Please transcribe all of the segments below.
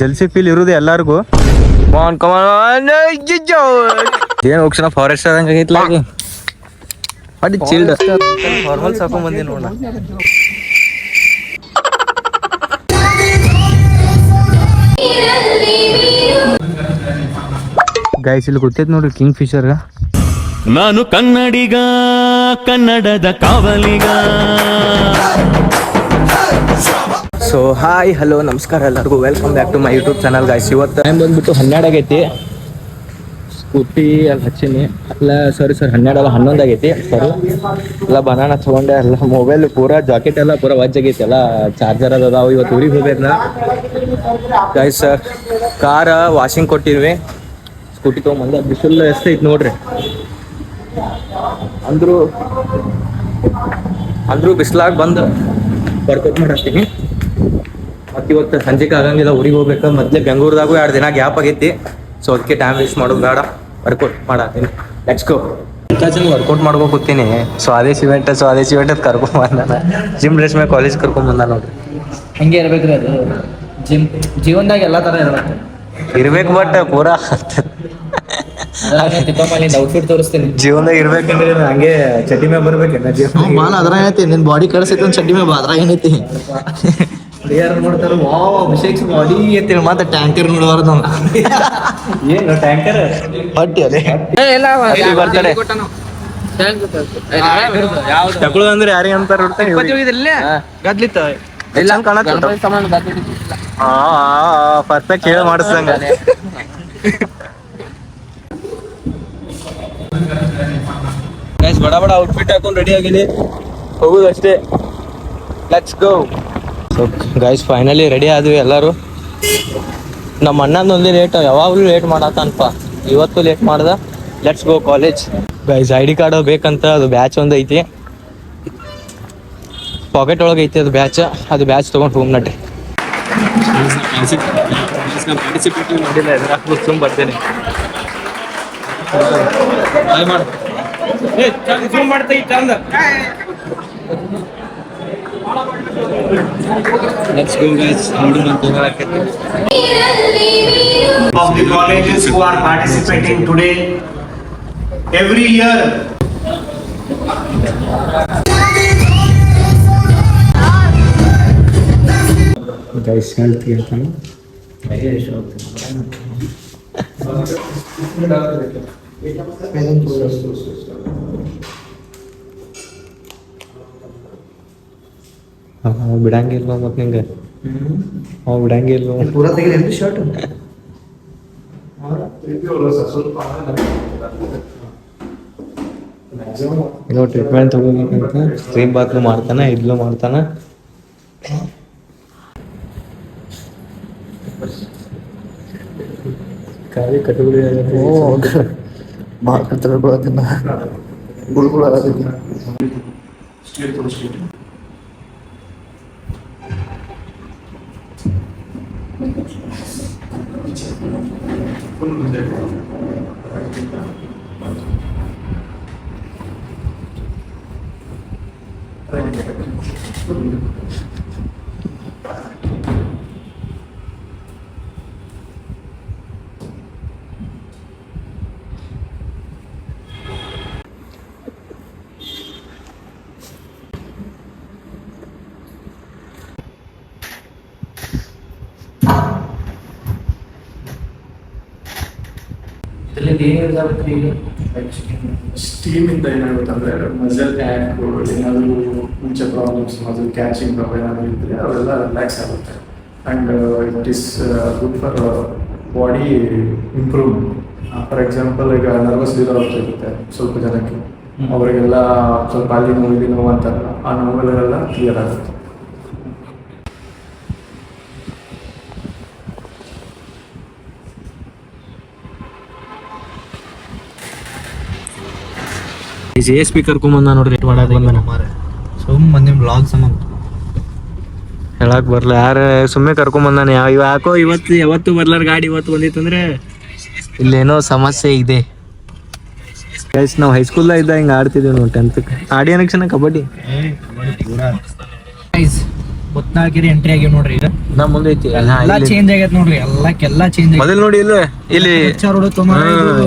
ಜಲ್ಸಿ feel ಇರುದು ಎಲ್ಲಾರ್ಗು. ಏನ್ ಹೋಗ್ಸನ ಫಾರೆಸ್ಟ್ ಆದಂಗ ಆಗೈತ್ಲ ಅಡಿ ಚಿಲ್ಡ್ ಫಾರ್ಮಲ್ಸ್ ಹಾಕೊಂಡ್ ಬಂದಿ ನೋಡ. ಗೈಸ್ ಇಲ್ಲಿ ಗೊತ್ತೈತ್ ನೋಡ್ರಿ ಕಿಂಗ್ ಫಿಶರ್. ನಾನು ಕನ್ನಡಿಗ, ಕನ್ನಡದ ಕಾವಲಿಗ. ಸೊ ಹಾಯ್ ಹಲೋ ನಮಸ್ಕಾರ ಎಲ್ಲರಿಗೂ, welcome back to my YouTube channel guys. ಇವತ್ತು ಟೈಮ್ ಬಂದ್ಬಿಟ್ಟು 12 ಆಗೈತಿ. ಸ್ಕೂಟಿ ಅಲ್ಲಿ ಹಚ್ಚೀನಿ ಅಲ್ಲ, ಸರಿ 12 ಅಲ್ಲ 11 ಆಗೈತಿ. ಸರಿ ಎಲ್ಲ ಬನಾನ ತೊಗೊಂಡೆ, ಎಲ್ಲ ಮೊಬೈಲ್ ಪೂರಾ ಜಾಕೆಟ್ ಎಲ್ಲ ಪೂರಾ ವಜ್ ಆಗೈತಿ, ಎಲ್ಲ ಚಾರ್ಜರ್ ಅದಾವ. ಇವತ್ತು ಊರಿಗೆ ಹೋಗ್ಬೇಕನ್ನ ಗೈಸ್. ಕಾರ ವಾಷಿಂಗ್ ಕೊಟ್ಟಿದ್ವಿ, ಸ್ಕೂಟಿ ತೊಗೊಂಬಂದ. ಬಿಸಿಲು ಎಷ್ಟೈತಿ ನೋಡ್ರಿ, ಅಂದ್ರೂ ಬಿಸಿಲಾಗ ಬಂದು ವರ್ಕೌಟ್ ಮಾಡತ್ತೀನಿ. ಮತ್ತು ಇವತ್ತು ಸಂಜೆಗೆ ಆಗಂಗಿಲ್ಲ, ಊರಿಗೆ ಹೋಗ್ಬೇಕು. ಮೊದಲೇ ಬೆಂಗಳೂರದಾಗೂ 2 ದಿನ ಗ್ಯಾಪ್ ಆಗೈತಿ. ಸೊ ಅದಕ್ಕೆ ಟೈಮ್ ವೇಸ್ಟ್ ಮಾಡೋದು ಬೇಡ, ವರ್ಕೌಟ್ ಮಾಡತ್ತೀನಿ. Let's go. ವರ್ಕೌಟ್ ಮಾಡ್ಕೋತೀನಿ. ಸೊ ಅದೇ ಸಿಮೆಂಟ್ ಅದು ಕರ್ಕೊಂಬಂದ. ಜಿಮ್ ಡ್ರೆಸ್ ಮೇಲೆ ಕಾಲೇಜ್ ಕರ್ಕೊಂಬಂದ ನೋಡ್ರಿ. ಹಂಗೆ ಇರ್ಬೇಕ್ರಿ ಅದು. ಜೀವನದಾಗ ಎಲ್ಲ ಥರ ಇರ್ಬೇಕು, ಬಟ್ ಪೂರಾ ಔಟ್ಫಿಟ್ ತೋರಿಸ್ತೀನಿ. ಜೀವನದಾಗ ಇರ್ಬೇಕಂದ್ರೆ ಹಂಗೆ ಚಟಿ ಮೇಲೆ ಬರ್ಬೇಕೇನ ಜೀವನ. ಮಾಲ ಅದ್ರಾಗ ಏನೈತಿ, ನಿನ್ ಬಾಡಿ ಕಳ್ಸೈತಿ ಒಂದು ಚಡ್ಡಿ ಮೇಲೆ ಅದ್ರಾಗ ಏನೈತಿ. ಯಾರು ನೋಡ್ತಾರ ವಾವ್ ಅಭಿಷೇಕ್ ಬಾಡಿ ಅಂತೇಳಿ, ಮತ್ತೆ ಟ್ಯಾಂಕರ್ ನೋಡಬಾರ್ದು ನಾವು. ಏನು ಟ್ಯಾಂಕರ್ ಹೊಟ್ಟಿ ಅದೇ ಬರ್ತಾನೆ ತಗೊಳ್ಳೋದಂದ್ರೆ ಯಾರಿಗೆ ಅಂತಾರ ಗದ್ಲಿತ್ತ ಎಲ್ಲ ಪರ್ಫೆಕ್ಟ್ ಹೇಳಿ ಮಾಡಿಸ್ದಂಗ. ಗೈಸ್ ಬಡ ಬಡ ಔಟ್ಫಿಟ್ ಹಾಕೊಂಡು ರೆಡಿ ಆಗಿನಿ, ಹೋಗುದು ಅಷ್ಟೇ. Let's go. So guys finally ready ಆದ್ವಿ ಎಲ್ಲರೂ. ನಮ್ಮ ಅಣ್ಣಂದೊಂದೇ ಲೇಟ್, ಯಾವಾಗಲೂ ಲೇಟ್ ಮಾಡತ್ತನಪ್ಪ, ಇವತ್ತು ಲೇಟ್ ಮಾಡ್ದ. Let's go college. Guys ID card ಬೇಕಂತ, ಅದು ಬ್ಯಾಚ್ ಒಂದು ಐತಿ, ಪಾಕೆಟ್ ಒಳಗೆ ಐತಿ ಅದು ಬ್ಯಾಚ್ ತೊಗೊಂಡು ಹೋಗಿ ನಡ್ರಿ. ಪಾರ್ಟಿಸಿಪೇಟ್ ಮಾಡಿಲ್ಲ, ಎದುರಾಕ್ಬೇಕು ಸುಮ್ ಬರ್ತೇನೆ. Let's go guys. Of the colleges who are participating today every year. Guys, health ಹೇಳ್ತಾನೆ. ಬಿಡಂಗಿಲ್ಲ ಮತ್ತೆ ನಿಂಗೆ, ಬಿಡಂಗಿಲ್ಲ. ಪೂರ ತೆಗೆದು ಶರ್ಟ್ ಏನೋ ಟ್ರೀಟ್ಮೆಂಟ್ ತಗೋಬೇಕಂತ. ಸ್ಟ್ರೀಮ್ ಬಾತ್ಲು ಮಾಡ್ತಾನೆ, ಇದ್ಲು ಮಾಡ್ತಾನೆ. ಕಾಲಿ ಕಟ್ಟುಗಳು ಮಾರ್ಕಂತನ್ನ ಗುಳುಗುಳ ಸ್ಟೀಮ್ ಇಂದ ಏನಾಗುತ್ತೆ ಅಂದ್ರೆ ಮಸಲ್ ಟ್ಯಾಕ್, ಏನಾದರೂ ಮುಂಚೆ ಪ್ರಾಬ್ಲಮ್ಸ್ ಮಸಲ್ ಕ್ಯಾಚಿಂಗ್ ಏನಾದರೂ ಇದ್ದರೆ ಅವೆಲ್ಲ ರಿಲ್ಯಾಕ್ಸ್ ಆಗುತ್ತೆ. And it is good for body improvement. For example ಈಗ ನರ್ವಸ್ ಇರೋರು ಇರುತ್ತೆ ಸ್ವಲ್ಪ ಜನಕ್ಕೆ, ಅವರಿಗೆಲ್ಲ ಸ್ವಲ್ಪ ಅಲ್ಲಿ ನೋವು ಅಂತಾರಲ್ಲ, ಆ ನೋವುಗಳೆಲ್ಲ ಕ್ಲಿಯರ್ ಆಗುತ್ತೆ. JSP ಕರ್ಕೊಂಬಂದ ನೋಡ್ರಿ, ಸುಮ್ಮನೆ ಬ್ಲಾಗ್ ಸಂಬಂಧ ಹೇಳಕ್ ಬರ್ಲ. ಯಾರ ಸುಮ್ಮನೆ ಕರ್ಕೊಂಬಂದಾನೆ. ಯಾಕೋ ಯಾವತ್ತು ಬರ್ಲಾರ ಗಾಡಿ ಇವತ್ತು ಬಂದಿತ್ತಂದ್ರೆ ಇಲ್ಲೇನೋ ಸಮಸ್ಯೆ ಇದೆ. ಗೈಸ್ ನಾವು ಹೈಸ್ಕೂಲ್ದಾಗ ಇದ್ದ ಹಿಂಗೆ ಆಡ್ತಿದ್ವಿ ನಾವು 10th. ಆಡಿ ಅನ್ನಕ್ಷಣ ಕಬಡ್ಡಿ. ಹೊತ್ನಾಲ್ಕಿರಿ ಎಂಟ್ರಿ ಆಗ್ಯಾವ ನೋಡ್ರಿ ಈಗ ನಾ ಮುಂದೆ ಐತಿ ಎಲ್ಲಾ ಚೇಂಜ್ ಆಗೈತ್ ನೋಡ್ರಿ ಎಲ್ಲಾ ಚೇಂಜ್ ಆಗೈತಿ ಮೊದಲ್ ನೋಡಿ ಇಲ್ಲಿ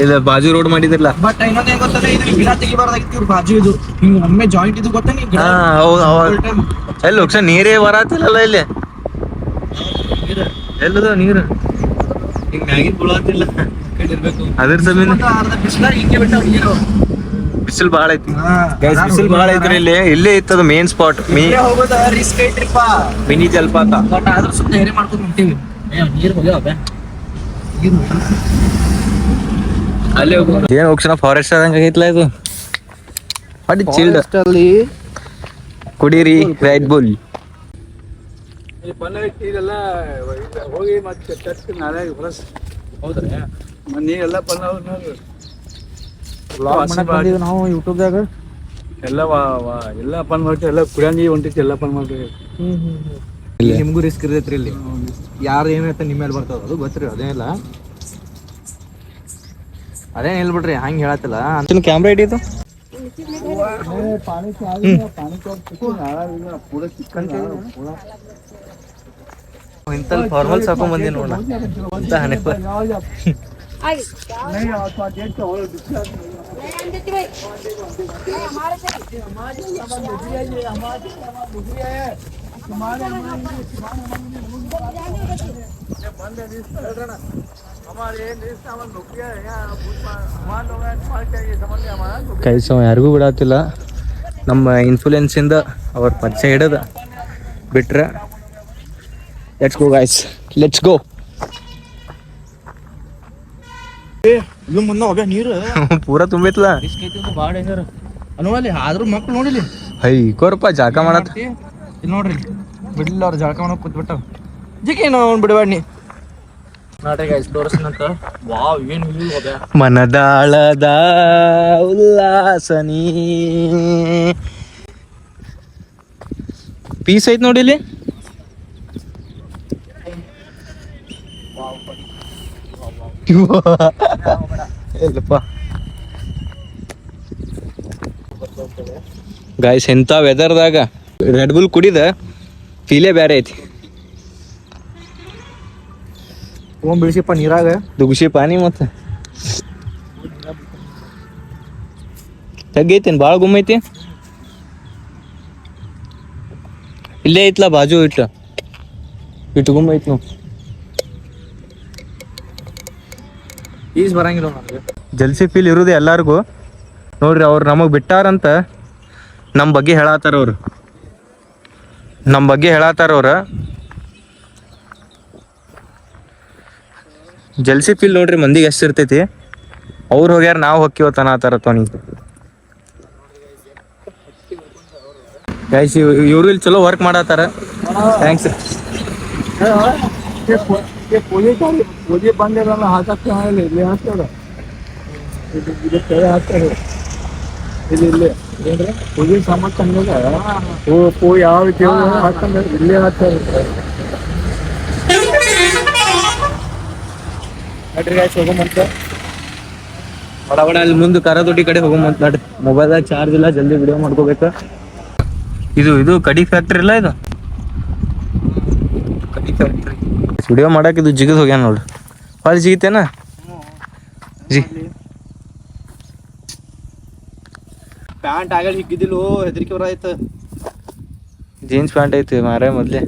ಇದು ಬಾಜು ರೋಡ್ ಮಾಡಿದ್ರಲ್ಲ. ಬಟ್ ಇನ್ನೊಂದ್ ಏನ್ ಗೊತ್ತಂದ್ರೆ ಇದು ಗಿಡ ತೆಗಿಬಾರ್ದಾಗಿತ್ತು ಇವ್ರು ಬಾಜು ಇದು ಹಿಂಗ್ ಒಮ್ಮೆ ಜಾಯಿಂಟ್ ಇದು ಗೊತ್ತಾ ನೀವು ಹಾ ಹೌದು ಎಲ್ಲಿ ಹೋಗ್ಸ ನೀರೇ ಬರತ್ತಿಲ್ಲಲ್ಲ ಇಲ್ಲಿ ಎಲ್ಲದ ನೀರು ಹಿಂಗ್ ಮ್ಯಾಗಿನ್ ಬೀಳತ್ತಿಲ್ಲ ಅದ್ರ ಸಮೀನ ಬಿಸಿಲ ಹಿಂಗೆ ಬಿಟ್ಟ ನೀರು ಬಿಸಿಲು ಬಾಳ ಐತಿ ಗೈಸ್, ಬಿಸಿಲು ಬಾಳ ಐತ್ರಿ ಇಲ್ಲಿ. ಇಲ್ಲೇ ಇತ್ತದ ಮೇನ್ ಸ್ಪಾಟ್ ಹೋಗೋದ ರಿಸ್ಕ್ ಐತ್ರಿಪ್ಪ ಮಿನಿ ಜಲಪಾತ. ಬಟ್ ಆದ್ರೂ ಸುಮ್ಮನೆ ಧೈರ್ಯ ಮಾಡ್ಕೊಂಡು ನಿಂತೀವಿ. ನೀರು ಹೋಗ್ಯಾವ ನೀರು ಅಲ್ಲೇ ಏನ್ ಹೋಗ್ಸನ ಫಾರೆಸ್ಟ್ ಆದಂಗ ಆಗೈತ್ಲ ಇದು. ಅಡಿ ಚಿಲ್ಡ್ ಅಲ್ಲಿ ಕುಡೀರಿ ರೈಡ್ ಬುಲ್. ಇದೆಲ್ಲ ಹೋಗಿ ಮತ್ತೆ ಚರ್ಚ್ ನಾಳೆ ಹೊರಸ್ ಹೌದ್ರಿ ನೀವೆಲ್ಲ ನಾವು ಯೂಟ್ಯೂಬ್ದಾಗ ಎಲ್ಲ ಎಲ್ಲ ಪನ್ ಮಾಡ್ತೀವಿ, ಎಲ್ಲ ಕುಡಿಯಂಗಿ ಹೊಂಟೈತಿ, ಎಲ್ಲ ಪನ್ ಮಾಡ್ತೀವಿ. ನಿಮ್ಗೂ ರಿಸ್ಕ್ ಇರ್ತೈತ್ರಿ ಇಲ್ಲಿ. ಯಾರು ಏನೈತೆ ನಿಮ್ಮ ಮೇಲೆ ಬರ್ತದ ಅದು ಗೊತ್ತ್ರಿ. ಅದೇನಿಲ್ಲ ಅದೇನ್ ಹೇಳ್ಬಿಡ್ರಿ ಹಂಗೆ ಹೇಳತ್ತಿಲ್ಲ. ಕ್ಯಾಮ್ರಾ ಹಿಡಿದು ಇಂತಲ್ಲಿ ಫಾರ್ಮಲ್ಸ್ ಹಾಕೊಂಡ್ ಬಂದಿ ನೋಡ ಅಂತ ಹಣೆ ಕೈಸ ಯಾರಿಗೂ ಬಿಡತ್ತಿಲ್ಲ. ನಮ್ಮ ಇನ್ಫ್ಲೂಯೆನ್ಸ್ ಇಂದ ಅವ್ರ ಪರಿಚಯ ಹಿಡದ ಬಿಟ್ರೆ let's go guys, let's go. ಇದು ಮುಂದೆ ಹೋಗ್ಯ ನೀರು ಪೂರಾ ತುಂಬಿತ್ಲ ರಿಸ್ಕ್ ಐತಿ ಭಾಳ ಡೇಂಜರ್ ಅನ್ನೋಲ್ಲಿ. ಆದ್ರೂ ಮಕ್ಳು ನೋಡಿಲಿ ಹೈ ಕೋರಪ್ಪ ಜಾಕ ಮಾಡತ್ ಇಲ್ಲಿ ನೋಡ್ರಿ ಬಿಡ್ಲಿಲ್ಲ ಅವ್ರು ಜಳಕ ಮಾಡಕ್ ಕೂತ್ಬಿಟ್ಟ ಜಿಗೆ ನಾವು ಬಿಡಬೇಡಿ ನಾಟಕ ತೋರಿಸ್ನಂತ. ವಾವ್ ಏನು ಹೋಗ್ಯ ಮನದಾಳದ ಉಲ್ಲಾಸನಿ ಪೀಸ್ ಐತ್ ನೋಡಿ ಇಲ್ಲಿ. ಇಲ್ಲಪ್ಪ ಗಾಯ್ಸ್, ಎಂತ ವೆದರ್ದಾಗ ರೆಡ್ ಬುಲ್ ಕುಡಿದ ಫೀಲೇ ಬೇರೆ ಐತಿ. ತೊಗೊಂಡ್ ಬಿಡಿಸಿಪ್ಪ ನೀರಾಗ ದುಗುಸಿ ಪಾನಿ ಮತ್ತ ತಗ್ಗೈತೇನ್ ಭಾಳ ಗುಮ್ಮೈತಿ. ಇಲ್ಲೇ ಐತ್ಲಾ ಬಾಜು ಇಟ್ಟು ಗುಮ್ಮ ಐತಿ ನಾವು. ಈಸ್ ಬರಂಗಿಲ್ಲ ನನಗೆ. ಜಲ್ಸಿ ಫೀಲ್ ಇರುದು ಎಲ್ಲಾರ್ಗು ನೋಡ್ರಿ. ಅವ್ರು ನಮಗ್ ಬಿಟ್ಟಾರಂತ ನಮ್ಮ ಬಗ್ಗೆ ಹೇಳತ್ತಾರ ಅವ್ರು. ಜಲ್ಸಿ ಫೀಲ್ ನೋಡ್ರಿ ಮಂದಿಗೆ ಎಷ್ಟು ಇರ್ತೈತಿ. ಅವ್ರು ಹೋಗ್ಯಾರ ನಾವು ಹೊಕ್ಕಿವತ್ತ ಅನ್ನತಾರ ತೋನಿಗೆ. ಗೈಸ್, ಇವ್ರು ಇಲ್ಲಿ ಚಲೋ ವರ್ಕ್ ಮಾಡತ್ತಾರ. ಥ್ಯಾಂಕ್ಸ್. ಪೂಜೆ ಬಂದಿರಲ್ಲ ಹಾಕಕ್ಕೆ ಇಲ್ಲಿ ಹಾಕ್ತಾರ, ಹಾಕ್ತಾರೆ ಇಲ್ಲಿ ಏನ್ರಿ ಪೂಜೆ ಸಾಮಾನು ತಂದಾಗ ಪೂ ಯಾವ ರೀತಿ ಹಾಕಂದ್ರೆ ಇಲ್ಲೇ ಹಾಕ್ತಾರೆ. ಹೋಗಂತ ಬಡ ಅಲ್ಲಿ ಮುಂದೆ ಕರದೊಡ್ಡಿ ಕಡೆ ಹೋಗಂತ ನಡ್ರಿ. ಮೊಬೈಲ್ದಾಗ ಚಾರ್ಜ್ ಇಲ್ಲ, ಜಲ್ದಿ ವಿಡಿಯೋ ಮಾಡ್ಕೋಬೇಕ. ಇದು ಕಡಿ ಫ್ಯಾಕ್ಟ್ರಿ ಇಲ್ಲ, ಇದು ಕಡಿ ಫ್ಯಾಕ್ಟ್ರಿ. ವಿಡಿಯೋ ಮಾಡಕ್ ಇದು ಜಿಗದ್ ಹೋಗ್ಯಾನ ನೋಡ್ರಿ. ಅಲ್ಲಿ ಜಿಗಿತೇನ ಪ್ಯಾಂಟ್ ಆಗಲ್ ಹಿಗ್ಗಿದಿಲ್ಲ, ಹೆದರಿಕೆ ಬರಾಯ್ತು. ಜೀನ್ಸ್ ಪ್ಯಾಂಟ್ ಐತಿ ಮಾರೇ ಮೊದ್ಲೇ.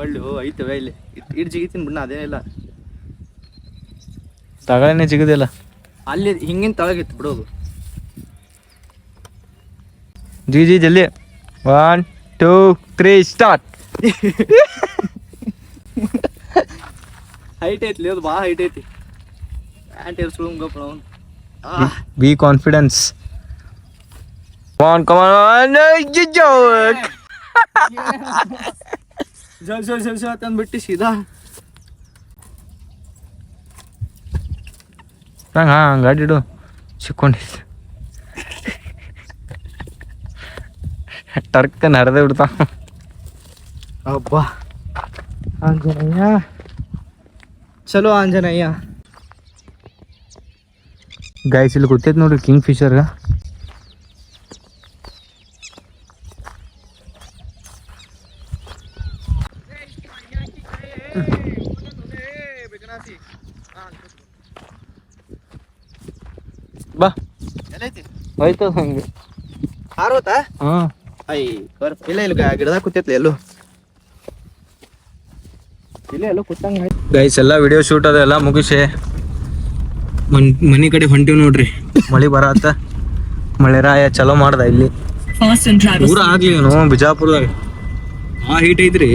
ಒಳ್ಳೆ ಐತವೆ ಇಲ್ಲಿ ಇಟ್ಟು ಜಿಗಿತೀನಿ ಬಿಡ. ಅದೇನಿಲ್ಲ, ತಗಳೇನೆ ಜಿಗದಿಲ್ಲ. ಅಲ್ಲಿ ಹಿಂಗಿನ ತಳಗಿತ್ತು ಬಿಡೋದು. ಜಿ ಜಲ್ದಿ 1 2 3 ಸ್ಟಾರ್ಟ್. ಹೈಟ್ ಐತ್ಲಿ ಅದು, ಭಾಳ ಹೈಟ್ ಐತಿ. ಪ್ಯಾಂಟ್ ಇರ್ಸ್ಕೊಂಡ್ ಬಿ ಕಾನ್ಫಿಡೆನ್ಸ್. come on ಜಲ್ ತಂದ್ಬಿಟ್ಟು ಸೀದಾ ಗಾಡಿ ಇಡು. ಸಿಕ್ಕೊಂಡಿತ್ತು ಟರ್ಕ್ ಹರಿದೇ ಬಿಡ್ತಾವ. ಅಬ್ಬಾ ಆಂಜನೇಯ, ಚಲೋ ಆಂಜನೇಯ. ಗೈಸ್, ಇಲ್ಲಿ ಗೊತ್ತೈತಿ ನೋಡ್ರಿ ಕಿಂಗ್ ಫಿಶರ್. ಬಾ ಎಲ್ಲೈತಿ ಹೋಯ್ತು ಹಂಗೆ ಹಾರೋತಾ ಹಾ ಇಲ್ಲ ಇಲ್ಲ ಗಿಡದಾಗ ಕೂತೈತ್ಲಿ ಎಲ್ಲೂ ಇಲ್ಲ ಎಲ್ಲೋ ಕೂತಂಗ ಗೈಸ್ ಎಲ್ಲ ವಿಡಿಯೋ ಶೂಟ್ ಅದೆಲ್ಲ ಮುಗಿಸಿ ಮನಿ ಕಡೆ ಹೊಂಟಿವ್ ನೋಡ್ರಿ ಮಳಿ ಬರತ್ತ ಮಳೆರಾಯ ಚಲೋ ಮಾಡ್ದ ಇಲ್ಲಿ ಊರ ಆಗ್ಲಿ ಇವನು ಬಿಜಾಪುರದಾಗ ಹೀಟ್ ಐತ್ರಿ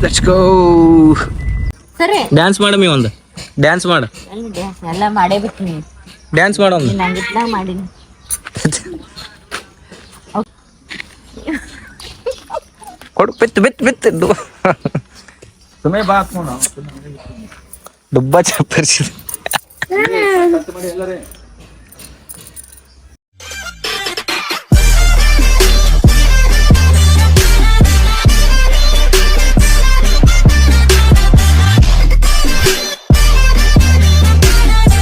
ಲೆಟ್ಸ್ ಗೋ ಸರಿ ಡ್ಯಾನ್ಸ್ ಮಾಡಮಿ ಒಂದು ಡ್ಯಾನ್ಸ್ ಮಾಡ ಎಲ್ಲ ಮಾಡೇ ಬಿಟ್ನಿ ಡ್ಯಾನ್ಸ್ ಮಾಡ ಒಂದು ನಂಗಿದ್ದಾಗ ಮಾಡೀನಿ ಕೊಡು ಬಿತ್ತು ಬಿತ್ತು ಬಿತ್ತು तुम्हें बात होना ಡುಬ್ಬ ಚಪ್ಪರ್ಸಿ